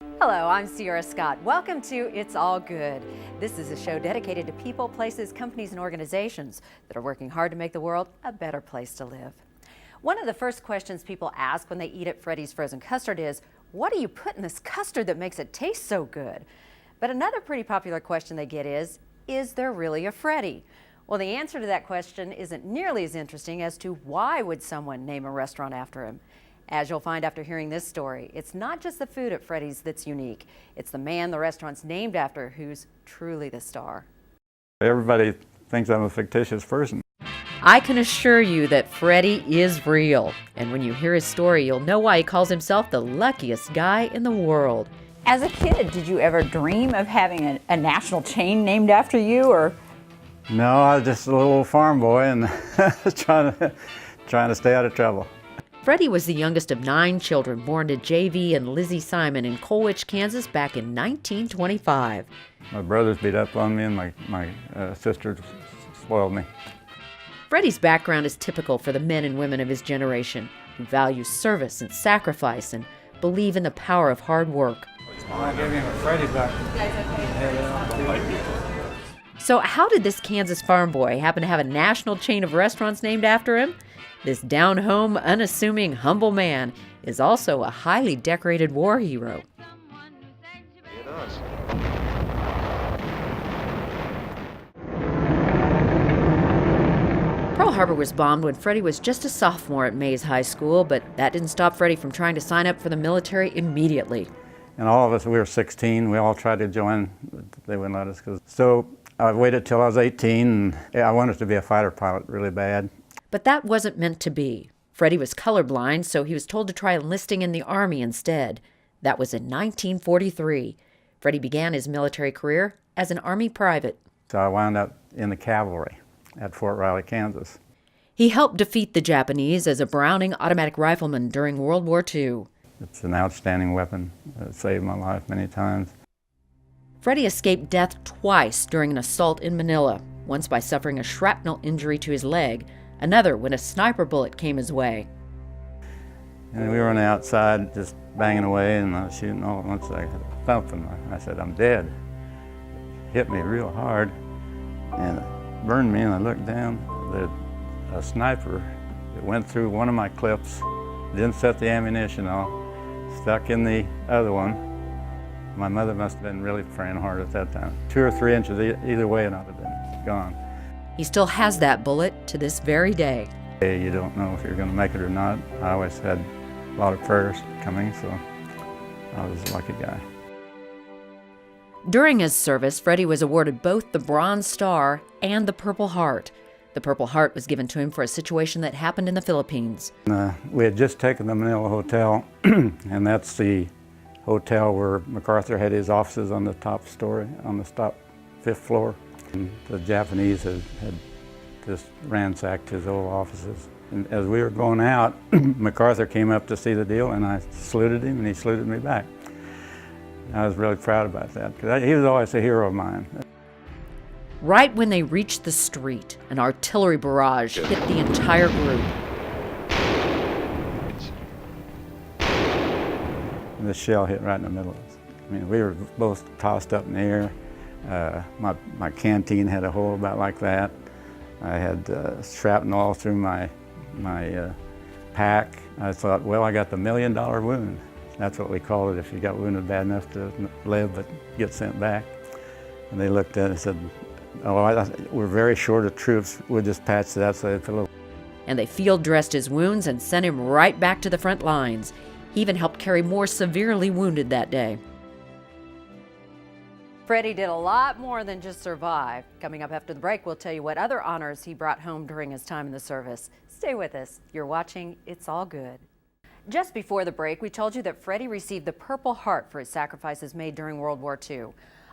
Hello, I'm Sierra Scott. Welcome to It's All Good. This is a show dedicated to people, places, companies, and organizations that are working hard to make the world a better place to live. One of the first questions people ask when they eat at Freddy's frozen custard is, what do you put in this custard that makes it taste so good? But another pretty popular question they get is there really a Freddy? Well, the answer to that question isn't nearly as interesting as to why would someone name a restaurant after him. As you'll find after hearing this story, it's not just the food at Freddy's that's unique. It's the man the restaurant's named after who's truly the star. Everybody thinks I'm a fictitious person. I can assure you that Freddy is real. And when you hear his story, you'll know why he calls himself the luckiest guy in the world. As a kid, did you ever dream of having a national chain named after you, or? No, I was just a little farm boy and trying to stay out of trouble. Freddy was the youngest of 9 children born to J.V. and Lizzie Simon in Colwich, Kansas back in 1925. My brothers beat up on me and my sister spoiled me. Freddy's background is typical for the men and women of his generation who value service and sacrifice and believe in the power of hard work. I gave him a Freddy back. So how did this Kansas farm boy happen to have a national chain of restaurants named after him? This down-home, unassuming, humble man is also a highly decorated war hero. Pearl Harbor was bombed when Freddy was just a sophomore at Mays High School, but that didn't stop Freddy from trying to sign up for the military immediately. And all of us, we were 16, we all tried to join, but they wouldn't let us. So I waited till I was 18, and I wanted to be a fighter pilot really bad. But that wasn't meant to be. Freddy was colorblind, so he was told to try enlisting in the Army instead. That was in 1943. Freddy began his military career as an Army private. So I wound up in the cavalry at Fort Riley, Kansas. He helped defeat the Japanese as a Browning automatic rifleman during World War II. It's an outstanding weapon. It saved my life many times. Freddy escaped death twice during an assault in Manila, once by suffering a shrapnel injury to his leg, another when a sniper bullet came his way. And we were on the outside just banging away, and I was shooting all at once. I thumped him. I said, I'm dead. Hit me real hard and burned me, and I looked down. A sniper that went through one of my clips, didn't set the ammunition off, stuck in the other one. My mother must have been really praying hard at that time. 2 or 3 inches either way, and I'd have been gone. He still has that bullet to this very day. You don't know if you're going to make it or not. I always had a lot of prayers coming, so I was a lucky guy. During his service, Freddy was awarded both the Bronze Star and the Purple Heart. The Purple Heart was given to him for a situation that happened in the Philippines. We had just taken the Manila Hotel, and that's the hotel where MacArthur had his offices on the top story, on the top 5th floor. And the Japanese had just ransacked his old offices. And as we were going out, MacArthur came up to see the deal, and I saluted him, and he saluted me back. I was really proud about that, because he was always a hero of mine. Right when they reached the street, an artillery barrage hit the entire group. And the shell hit right in the middle of us. I mean, we were both tossed up in the air. My canteen had a hole about like that. I had shrapnel all through my pack. I thought, well, I got the $1 million wound. That's what we call it if you got wounded bad enough to live but get sent back. And they looked at it and said, oh, we're very short of troops. We'll just patch it up so they put a little. And they field dressed his wounds and sent him right back to the front lines. He even helped carry more severely wounded that day. Freddy did a lot more than just survive. Coming up after the break, we'll tell you what other honors he brought home during his time in the service. Stay with us. You're watching It's All Good. Just before the break, we told you that Freddy received the Purple Heart for his sacrifices made during World War II.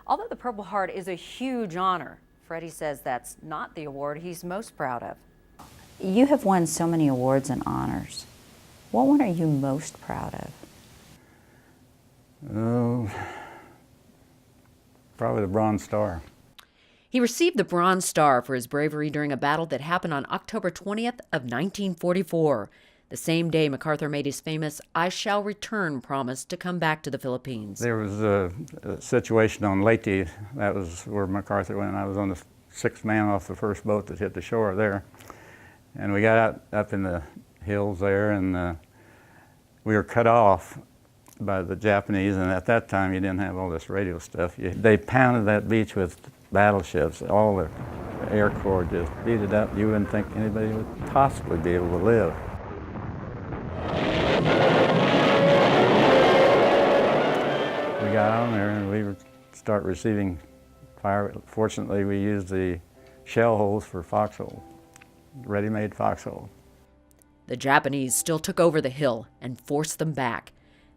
Although the Purple Heart is a huge honor, Freddy says that's not the award he's most proud of. You have won so many awards and honors. What one are you most proud of? Oh, probably the Bronze Star. He received the Bronze Star for his bravery during a battle that happened on October 20th of 1944. the same day MacArthur made his famous "I shall return" promise to come back to the Philippines. There was a situation on Leyte. That was where MacArthur went. I was on the sixth man off the first boat that hit the shore there. And we got out up in the hills there, and we were cut off by the Japanese, and at that time you didn't have all this radio stuff. They pounded that beach with battleships. All the Air Corps just beat it up. You wouldn't think anybody would possibly be able to live. We got on there and we would start receiving fire. Fortunately, we used the shell holes for foxhole, ready-made foxhole. The Japanese still took over the hill and forced them back.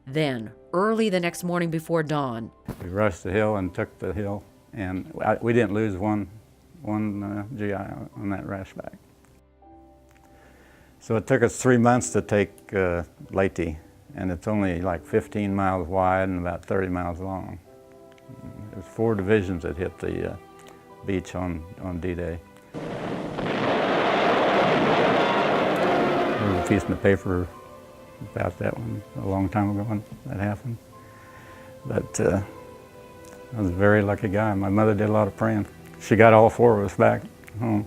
Then, early the next morning before dawn, We rushed the hill and took the hill, and we didn't lose one GI on that rush back. So it took us 3 months to take Leyte, and it's only like 15 miles wide and about 30 miles long. There's 4 divisions that hit the beach on D-Day. There was a piece in the paper about that one a long time ago when that happened. But I was a very lucky guy. My mother did a lot of praying. She got all 4 of us back home.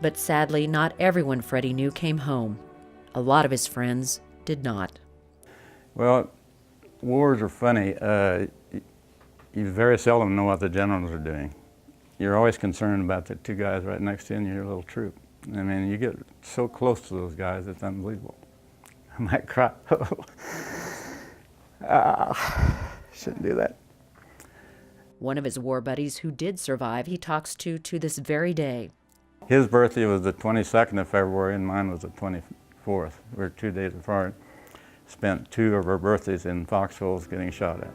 but sadly not everyone Freddy knew came home. A lot of his friends did not. Well, wars are funny. You very seldom know what the generals are doing. You're always concerned about the 2 guys right next to you in your little troop. I mean, you get so close to those guys, it's unbelievable. I might cry. Shouldn't do that. One of his war buddies who did survive, he talks to this very day. His birthday was the 22nd of February and mine was the 24th. We're 2 days apart. Spent 2 of our birthdays in foxholes getting shot at.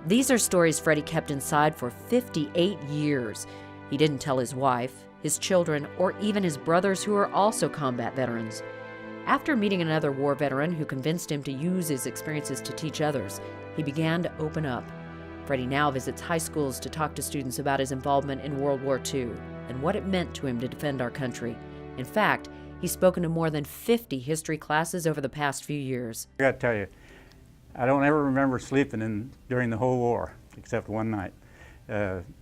These are stories Freddy kept inside for 58 years. He didn't tell his wife, his children, or even his brothers who are also combat veterans. After meeting another war veteran who convinced him to use his experiences to teach others, he began to open up. Freddy now visits high schools to talk to students about his involvement in World War II and what it meant to him to defend our country. In fact, he's spoken to more than 50 history classes over the past few years. I gotta tell you, I don't ever remember sleeping during the whole war, except one night.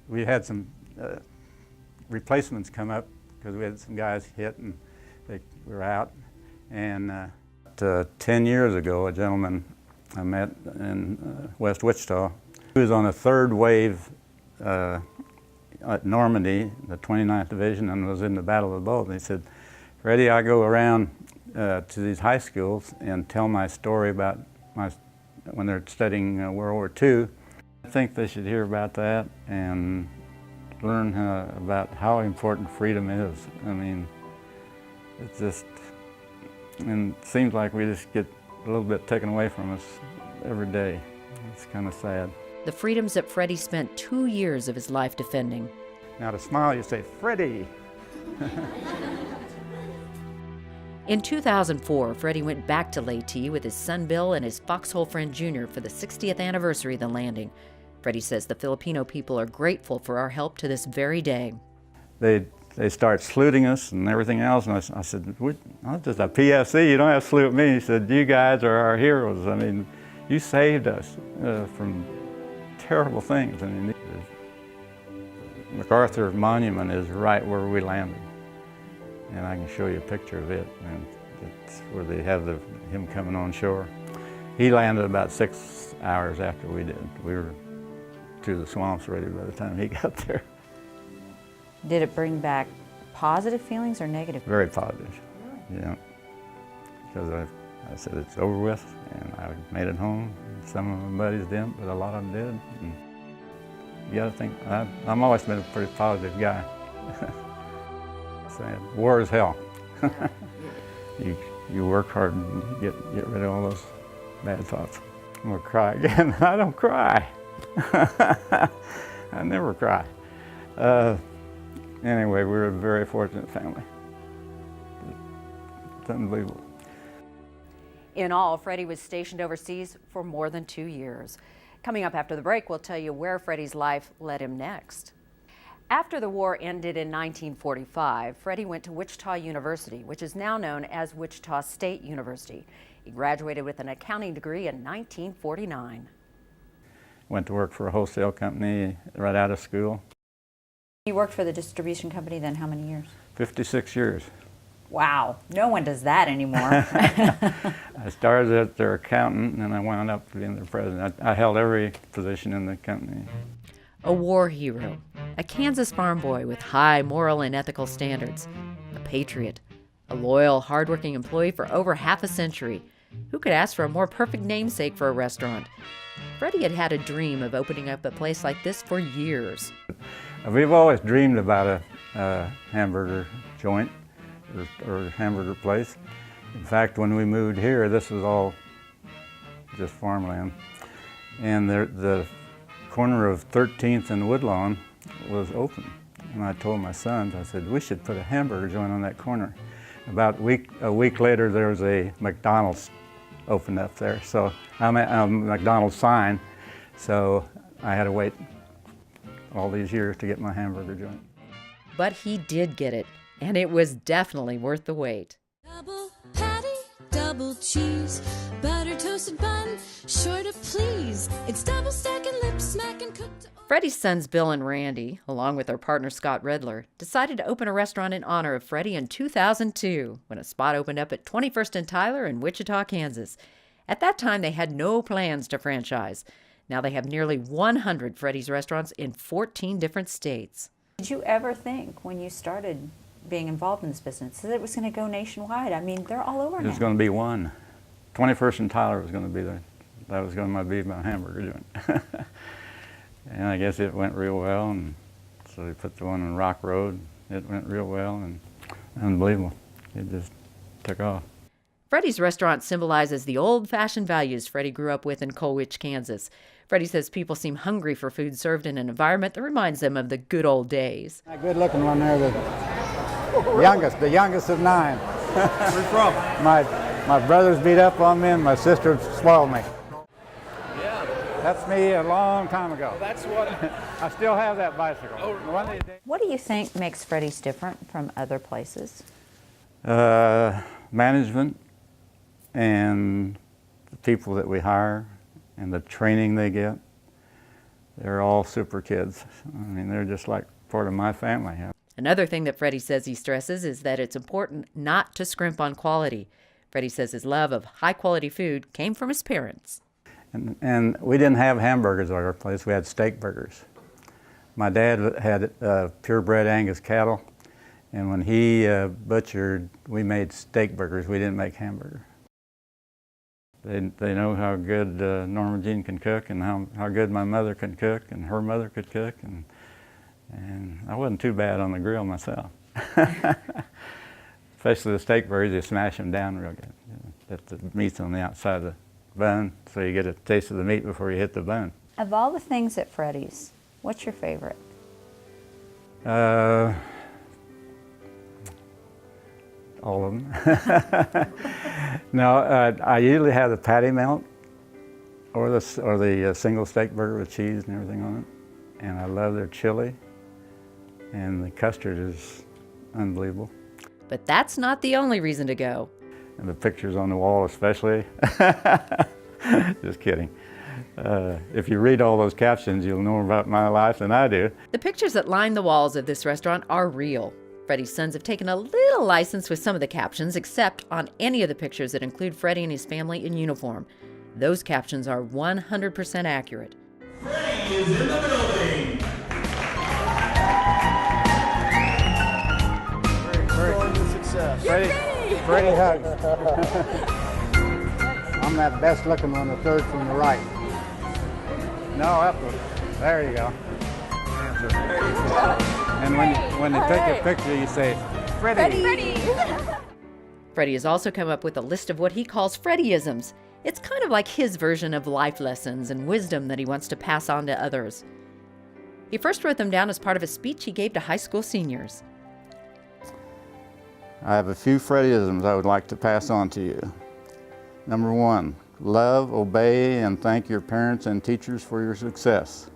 We had some replacements come up because we had some guys hit and they were out. And 10 years ago, a gentleman I met in West Wichita, he was on a 3rd wave at Normandy, the 29th Division, and was in the Battle of the Bulge. And he said, "Freddy, I go around to these high schools and tell my story about when they're studying World War II. I think they should hear about that and learn about how important freedom is." I mean, it's just, and it seems like we just get a little bit taken away from us every day. It's kind of sad. The freedoms that Freddy spent 2 years of his life defending. Now to smile, you say, "Freddy." In 2004, Freddy went back to Leyte with his son Bill and his foxhole friend Junior for the 60th anniversary of the landing. Freddy says the Filipino people are grateful for our help to this very day. They start saluting us and everything else, and I said, "I'm just a PFC, you don't have to salute me." He said, "You guys are our heroes. I mean, you saved us from terrible things." I mean, the MacArthur Monument is right where we landed, and I can show you a picture of it. And it's where they have him coming on shore. He landed about 6 hours after we did. We were through the swamps already by the time he got there. Did it bring back positive feelings or negative? Very positive, yeah. Because I said it's over with, and I made it home. Some of my buddies didn't, but a lot of them did. And you got to think, I've always been a pretty positive guy. Saying, war is hell. You work hard and you get rid of all those bad thoughts. I'm gonna cry again. I don't cry. I never cry. Anyway, we're a very fortunate family. It's unbelievable. In all, Freddy was stationed overseas for more than 2 years. Coming up after the break, we'll tell you where Freddy's life led him next. After the war ended in 1945, Freddy went to Wichita University, which is now known as Wichita State University. He graduated with an accounting degree in 1949. Went to work for a wholesale company right out of school. You worked for the distribution company then how many years? 56 years. Wow, no one does that anymore. I started as their accountant and then I wound up being their president. I held every position in the company. A war hero, a Kansas farm boy with high moral and ethical standards, a patriot, a loyal, hardworking employee for over half a century. Who could ask for a more perfect namesake for a restaurant? Freddy had had a dream of opening up a place like this for years. We've always dreamed about a hamburger joint or hamburger place. In fact, when we moved here, this was all just farmland. And the corner of 13th and Woodlawn was open. And I told my sons, I said, we should put a hamburger joint on that corner. About a week later, there was a McDonald's opened up there. So I'm at a McDonald's sign. So I had to wait all these years to get my hamburger joint. But he did get it, and it was definitely worth the wait. Double patty, double cheese, butter toasted bun, sure to please. It's double stacking, lip smacking, cooked. Freddy's sons Bill and Randy, along with their partner Scott Redler, decided to open a restaurant in honor of Freddy in 2002 when a spot opened up at 21st and Tyler in Wichita, Kansas. At that time, they had no plans to franchise. Now they have nearly 100 Freddy's restaurants in 14 different states. Did you ever think when you started being involved in this business that it was going to go nationwide? I mean, they're all over now. There's going to be one. 21st and Tyler was going to be there. That was going to be my hamburger joint. And I guess it went real well, and so they put the one on Rock Road. It went real well, and unbelievable. It just took off. Freddy's restaurant symbolizes the old-fashioned values Freddy grew up with in Colwich, Kansas. Freddy says people seem hungry for food served in an environment that reminds them of the good old days. That good-looking one there, the youngest of 9. Where you from? My brothers beat up on me, and my sister spoiled me. Yeah. That's me a long time ago. Well, that's what. I still have that bicycle. Oh, One of these days. What do you think makes Freddy's different from other places? Management and the people that we hire and the training they get. They're all super kids. I mean, they're just like part of my family. Another thing that Freddy says he stresses is that it's important not to scrimp on quality. Freddy says his love of high-quality food came from his parents. And we didn't have hamburgers at our place, we had steak burgers. My dad had purebred Angus cattle, and when he butchered, we made steak burgers, we didn't make hamburger. They know how good Norma Jean can cook and how good my mother can cook and her mother could cook, and I wasn't too bad on the grill myself. Especially the steak burgers, you smash them down real good. That the meat's on the outside of the bun, so you get a taste of the meat before you hit the bun. Of all the things at Freddy's, what's your favorite? All of them. No, I usually have the patty melt or the single steak burger with cheese and everything on it. And I love their chili, and the custard is unbelievable. But that's not the only reason to go. And the pictures on the wall especially. Just kidding. If you read all those captions, you'll know more about my life than I do. The pictures that line the walls of this restaurant are real. Freddy's sons have taken a little license with some of the captions, except on any of the pictures that include Freddy and his family in uniform. Those captions are 100% accurate. Freddy is in the building. Very success. Freddie hugs. I'm that best-looking one, the third from the right. No, there you go. And when they take a picture, you say, Freddy. Freddy has also come up with a list of what he calls Freddyisms. It's kind of like his version of life lessons and wisdom that he wants to pass on to others. He first wrote them down as part of a speech he gave to high school seniors. I have a few Freddyisms I would like to pass on to you. Number 1, love, obey, and thank your parents and teachers for your success.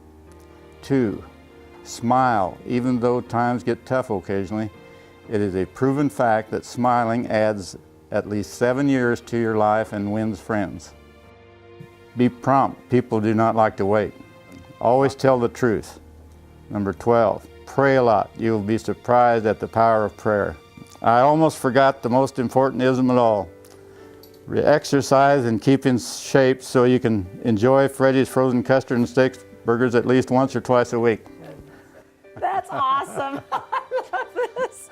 2, Smile, even though times get tough occasionally. It is a proven fact that smiling adds at least 7 years to your life and wins friends. Be prompt. People do not like to wait. Always tell the truth. Number 12, pray a lot. You will be surprised at the power of prayer. I almost forgot the most important ism of all. Exercise and keep in shape so you can enjoy Freddy's frozen custard and steak burgers at least once or twice a week. That's awesome. I love this.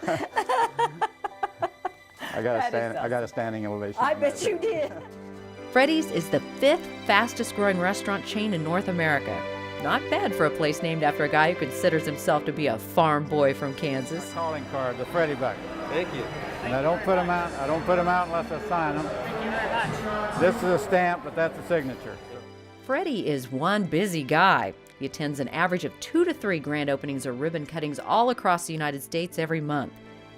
I got a standing ovation. I bet you did. Freddy's is the 5th fastest growing restaurant chain in North America. Not bad for a place named after a guy who considers himself to be a farm boy from Kansas. Calling card, the Freddy buck. Thank you. And I don't put them out. I don't put them out unless I sign them. Thank you very much. This is a stamp, but that's a signature. Freddy is one busy guy. He attends an average of 2 to 3 grand openings or ribbon cuttings all across the United States every month,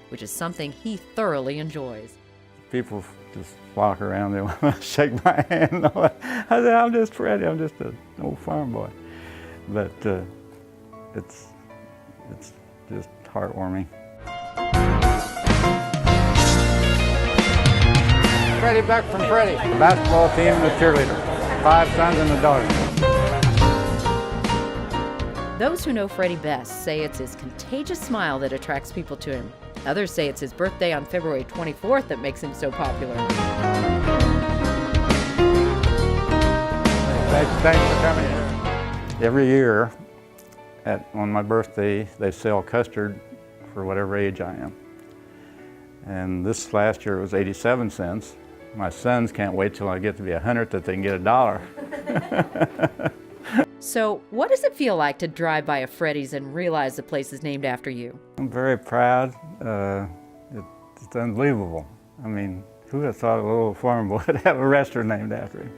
which is something he thoroughly enjoys. People just walk around, they want to shake my hand. I say, I'm just Freddy, I'm just an old farm boy. But it's just heartwarming. Freddy Buck from Freddy. The basketball team and the cheerleader. 5 sons and a daughter. Those who know Freddy best say it's his contagious smile that attracts people to him. Others say it's his birthday on February 24th that makes him so popular. Thanks for coming in. Every year, on my birthday, they sell custard for whatever age I am. And this last year it was 87 cents. My sons can't wait till I get to be 100 that they can get $1. So, what does it feel like to drive by a Freddy's and realize the place is named after you? I'm very proud. It's unbelievable. I mean, who would have thought a little farm boy would have a restaurant named after him?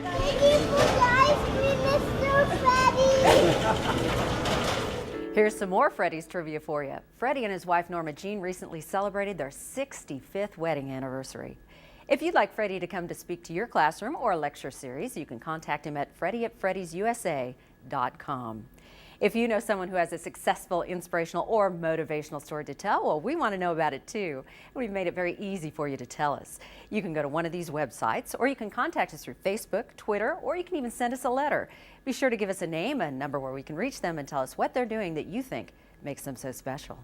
Thank you for the ice cream, Mr. Freddy. Here's some more Freddy's trivia for you. Freddy and his wife Norma Jean recently celebrated their 65th wedding anniversary. If you'd like Freddy to come to speak to your classroom or a lecture series, you can contact him at freddy@freddysusa.com. If you know someone who has a successful, inspirational, or motivational story to tell, well, we want to know about it too. And we've made it very easy for you to tell us. You can go to one of these websites, or you can contact us through Facebook, Twitter, or you can even send us a letter. Be sure to give us a name, a number where we can reach them, and tell us what they're doing that you think makes them so special.